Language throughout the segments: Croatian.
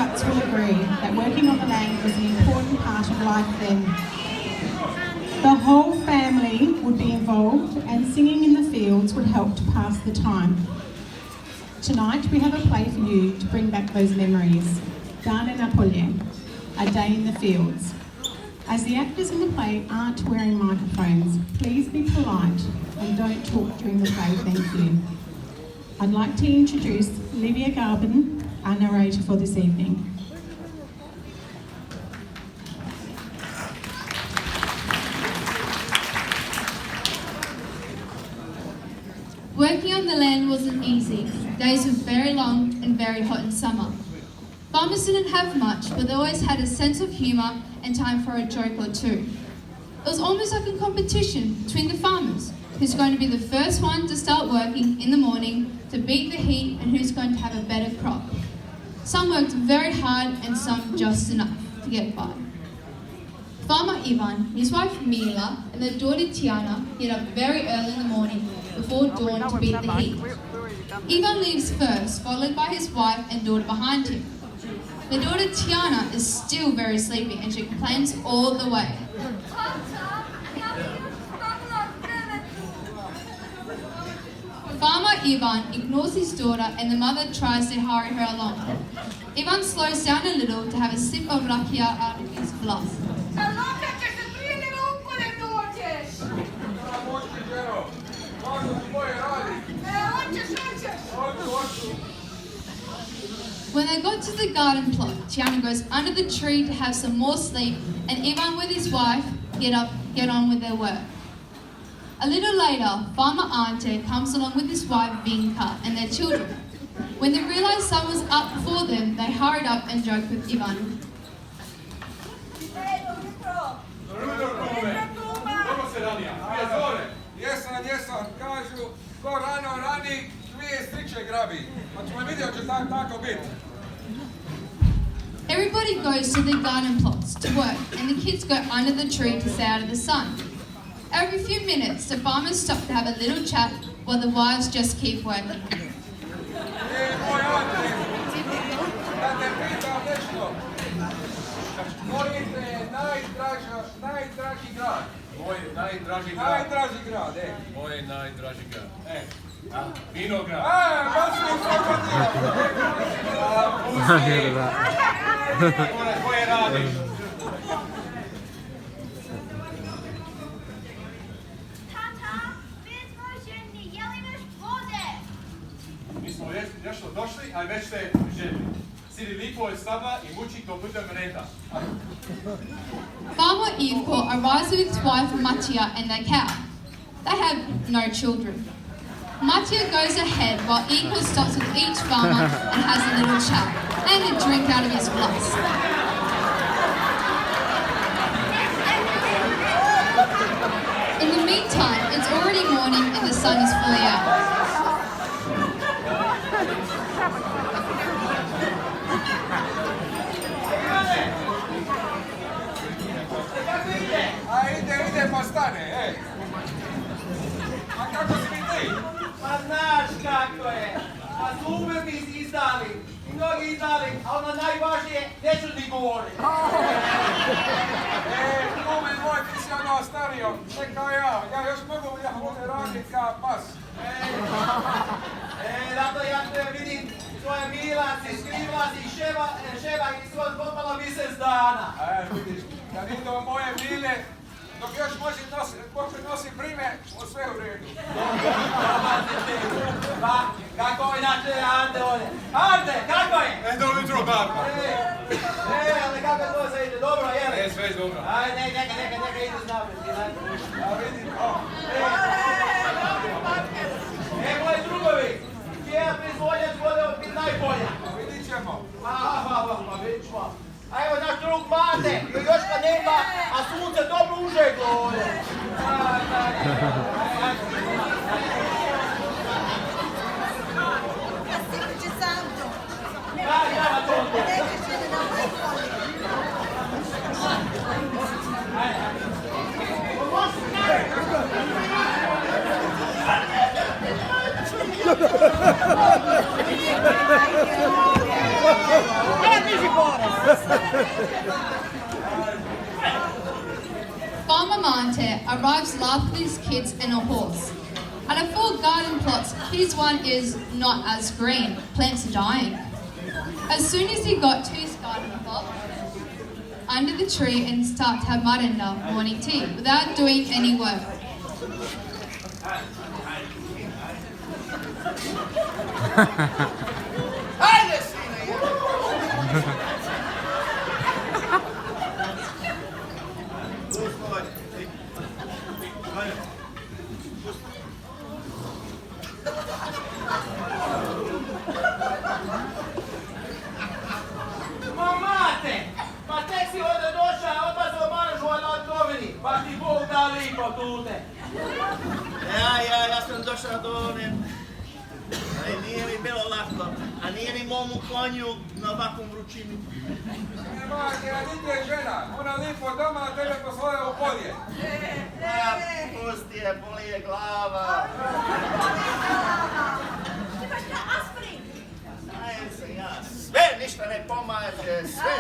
hearts will agree that working on the land was an important part of life then. The whole family would be involved and singing in the fields would help to pass the time. Tonight we have a play for you to bring back those memories. Dana Napoleon, A Day in the Fields. As the actors in the play aren't wearing microphones, please be polite and don't talk during the play, thank you. I'd like to introduce Livia Garben, our narrator for this evening. Working on the land wasn't easy. Days were very long and very hot in summer. Farmers didn't have much, but they always had a sense of humour and time for a joke or two. It was almost like a competition between the farmers, who's going to be the first one to start working in the morning to beat the heat and who's going to have a better crop. Some worked very hard and some just enough to get by. Farmer Ivan, his wife Mila and their daughter Tiana get up very early in the morning before dawn to beat the heat. Ivan leaves first, followed by his wife and daughter behind him. The daughter Tiana is still very sleepy and she complains all the way. Farmer Ivan ignores his daughter and the mother tries to hurry her along. Ivan slows down a little to have a sip of rakia out of his glass. When they got to the garden plot, Tiana goes under the tree to have some more sleep and Ivan with his wife get on with their work. A little later, Farmer Ante comes along with his wife Vinka and their children. When they realised someone was up before them, they hurried up and joked with Ivan. Jesam, kažu, ko rano rani, dvije striče grabi. Pa ćemo vidjeti će tako biti. Everybody goes to the garden plots to work and the kids go under the tree to stay out of the sun. Every few minutes, the farmers stop to have a little chat while the wives just keep working. Moj Ante, da te pitam nešto. Koji je najdraži grad? Moj najdraži grad. Najdraži grad, Moj najdraži grad. Vinograd. Baš mi se Koje radiš? Mi smo nešto došli, a već ste želi. Sidi lipo je sama i muči to putem reda. Farmer Ivko arrives with his wife Matija and their cow. They have no children. Matija goes ahead while Ivko stops with each farmer and has a little chat and a drink out of his glass. In the meantime, it's already morning and the sun is fully out. Ide pa stane, A kako si mi ti? Pa znaš kako je. Pa super mi si izdali. I mnogi izdali, a ono najvažnije, neću ni govoriti. Kume moj, ti si ono stario, ne kao ja. Ja još mogu raditi kao pas. Zato ja te vidim, tvoje milac i skrivlac i ševa i svoj popala mjesec dana. Vidiš, kad idu moje mile, dok još može nosi prime, o sve u redu. Pa, kako je inače Ante ovdje? Ante, kako je? Dobro jutro, babo. Ali kako to se ide? Dobro, jel? Sve je dobro. Ajde, neka idu znapred. Vidim, Moji drugovi, čija proizvodnja će biti najbolja? Vidit ćemo. Pa vidit ćemo. A evo naš drug Mate, još kad nema, a sunce dobro užeglo ovdje. Evo ti si arrives laughing with his kids and a horse. At a 4 garden plots, his one is not as green. Plants are dying. As soon as he got to his garden plot, under the tree and start to have Marenda morning tea without doing any work. Ajde, sine, jebe! Mamate! Pa tek si ovdje došao, a odmah se obaržuva na odgovini. Pa ti Bog da lipo tute. Ja sam došao do one. Nije mi bilo lako, a nije ni momu konju na ovakvom vrućini. Nema, niti je žena. Ona lipo doma, a tebe poslala u polje. Pusti je, boli je glava. Sve ništa ne pomaže, sve.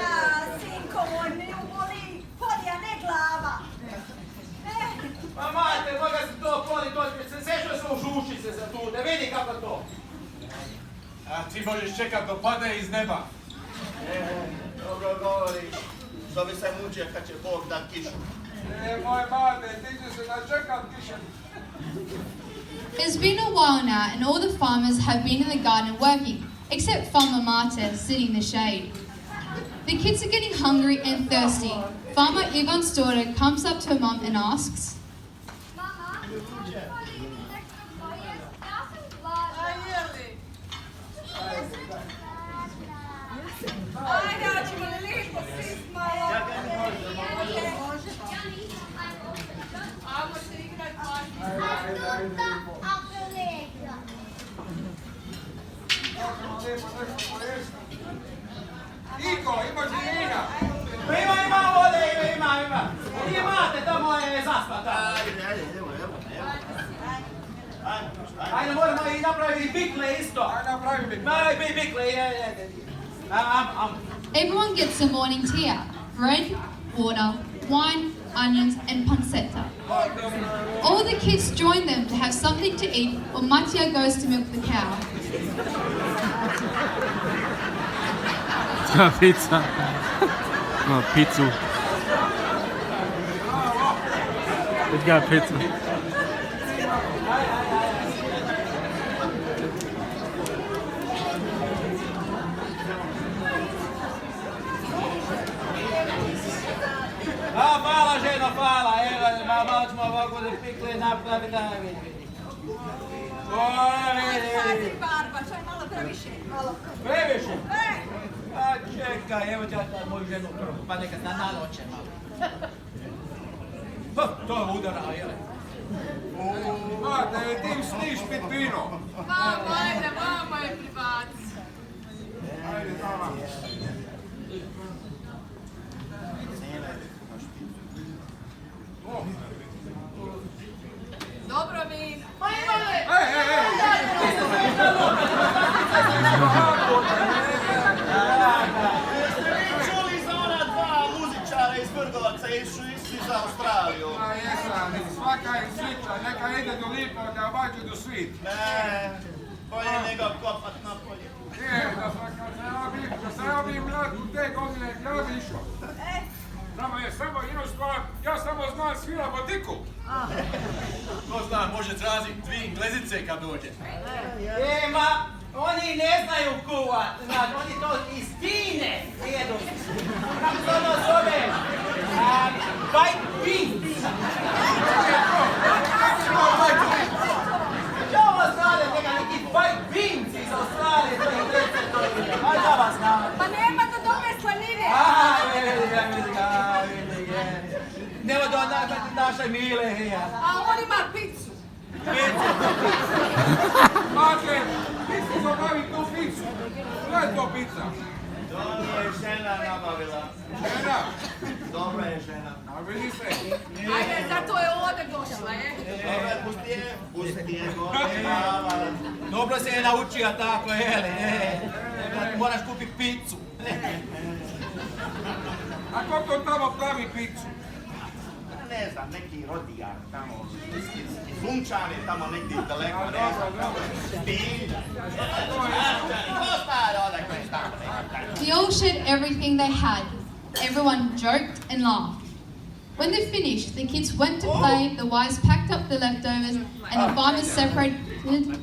Sinko moj, me uboli polja, ne glava. Mamate, moga se to poli, sešao se u žušice za tu, da vidi kako to. A ti možeš čekat do pade iz neba. Dobro govoriš, što bi se mučio kad će Bog dat kišu. Moj mate, ti će se načekat kiše. It's been a while now and all the farmers have been in the garden working, except Farmer Marta sitting in the shade. The kids are getting hungry and thirsty. Farmer Ivan's daughter comes up to her mum and asks, Mama, nešto pojem? Ja sam gladna. A jeli? Ajde, hoćemo li lipo sist malo? Može. Ajmo se igrat Iko, imaš li vina? Ima vode, ima. Nije mate, tamo je zaspata. Ajde, moramo i napraviti bikle isto. Ajde, napravi bikle. Bikle, everyone gets a morning tea out. Bread, water, wine, onions and pancetta. All the kids join them to have something to eat while Mattia goes to milk the cow. Pizza. No, pizzu. It's got pizza. Hvala ženo, hvala. Evo, malo ćemo ovako da pikle napraviti da vidi. Sad barba, čaj malo previše. Previše? A čekaj, evo ću ja sad moju ženu prvo, pa neka naloče malo. To je udara, jel? Mate, ti sniš pit vino. Mamo, ajde, mamo je pribaci. Ajde, mama. Dobro vino. Ma imale! Čuli za ona dva muzičara iz Vrgovaca, išli za Australiju. A jesam, svaka je slična, neka ide do lipo da obađu do svit. Ne, bolje nego kopat na polje. Da sam ja bi mlad u te godine, ja bi išao. Samo je samo jednu stvar, ja samo znam svira botiku. Ko zna, može tražiti 2 Inglezice kad dođe. Ma, oni ne znaju kuvat, znači, oni to iz Kine jedu. Kako se ono zove? White beans. Što ovo znate, neka neki white beans iz Australije, to je Ingleze, to je. A da vas znate. Pa nema to dobre slanine. Vidi. Nemo do naše mile, ja. A on ima picu. Mate, ti si zabavi tu picu. Šta je to pica? To mi je žena nabavila. Žena? Dobra je žena. A vidi se. Ajde, zato je ovdje došla, Dobra, pusti je, gore. Dobro se je naučila tako, jeli, moraš kupiti picu. A ko to tamo pravi picu? ne znam, neki rodijak tamo, iz Unčane, tamo negdje daleko, ne znam, Stilj. They all shared everything they had. Everyone joked and laughed. When they finished, the kids went to play, the wives packed up the leftovers, and the farmers separated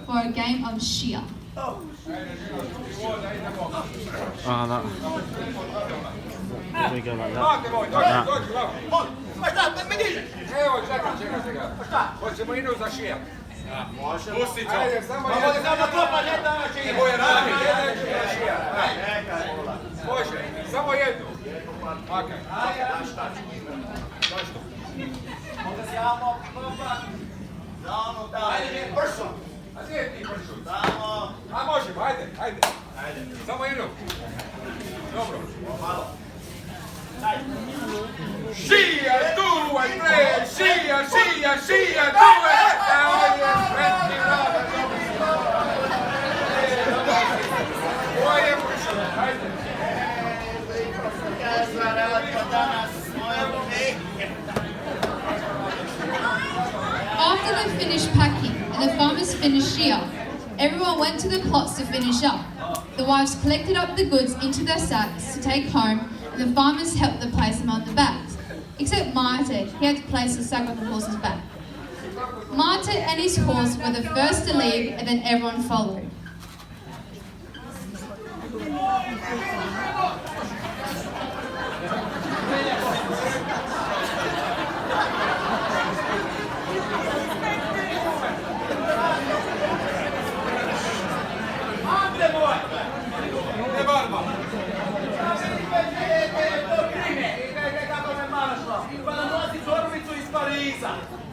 for a game of shear. Ah, that. We go like that. Znate moj, dođi, glavu. Ma šta, me diže? Evo, čekaj. Hoćemo inu za šijem. Može, pusti to. Ajde, samo jedno. Ma samo to, pa ne da će ide. Boje radi, jedan šijem. Može, samo jednu. Makaj. Zašto? Onda se jamo, damo, damo. Ajde, pršom. A gdje je ti pršut? Damo. A možemo, ajde. Samo jednu. Dobro. Malo. Šija, tu je, tre, šija, tu je. Ovo je sretni rada, ovo je pršut, ajde. After they finished packing and the farmers finished shear, everyone went to the plots to finish up. The wives collected up the goods into their sacks to take home, and the farmers helped them place them on the backs. Except Marte, he had to place the sack on the horse's back. Marte and his horse were the first to leave, and then everyone followed.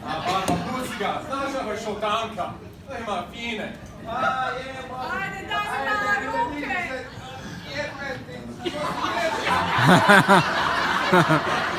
A barba, pusti ga, znaš ovo je šotanka, to ima fine. Ajde, daj mi na ruke! Ha ha ha.